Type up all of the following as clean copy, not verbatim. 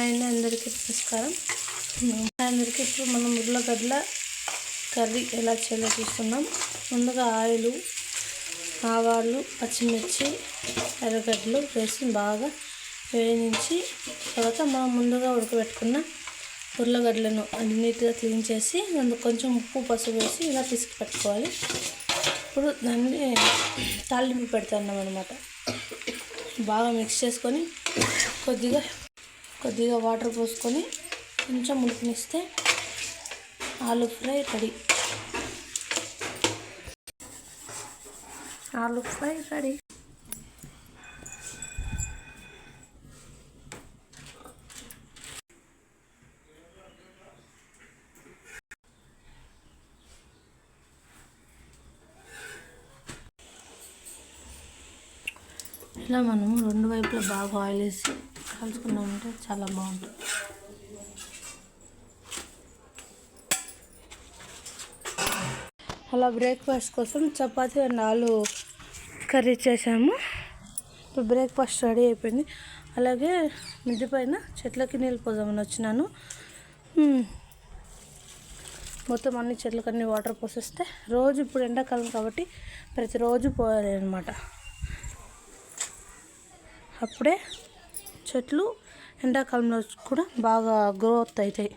ఆయన అందరికీ నమస్కారం. అందరికీ ఇప్పుడు మనం ఉర్లగడ్డల కర్రీ ఎలా చేయాలో చూస్తున్నాం. ముందుగా ఆయిల్, ఆవాలు, పచ్చిమిర్చి, ఎర్రగడ్డలు వేసి బాగా వేయించి తర్వాత మనం ముందుగా ఉడకబెట్టుకున్న ఉర్లగడ్డలను అది నీట్గా క్లీన్ చేసి అందులో కొంచెం ఉప్పు, పసుపు వేసి ఇలా పిసికి పెట్టుకోవాలి. ఇప్పుడు దాన్ని తాలింపు పెడతాం అన్నమాట. బాగా మిక్స్ చేసుకొని కొద్దిగా వాటర్ పోసుకొని కొంచెం ఉడికినిస్తే ఆలు ఫ్రై రెడీ. ఆలు ఫ్రై రెడీ. ఇలా మనము రెండు వైపులా బాగా ఆయిల్ వేసి కాల్చుకున్నామంటే చాలా బాగుంటుంది. అలా బ్రేక్ఫాస్ట్ కోసం చపాతీ అండ్ ఆలు కర్రీ చేసాము. ఇప్పుడు బ్రేక్ఫాస్ట్ రెడీ అయిపోయింది. అలాగే మిద్దె పైన చెట్లకి నీళ్ళు పోదామని వచ్చినాను. మొత్తం అన్ని చెట్లకన్నీ వాటర్ పోసేస్తే రోజు, ఇప్పుడు ఎండాకాలం కాబట్టి ప్రతిరోజు పోయాలి అన్నమాట. అప్పుడే చెట్లు ఎండాకాలంలో కూడా బాగా గ్రోత్ అవుతాయి.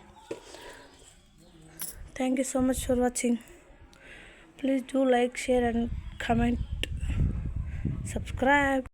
Thank you so much for watching. Please do like, share and comment, subscribe.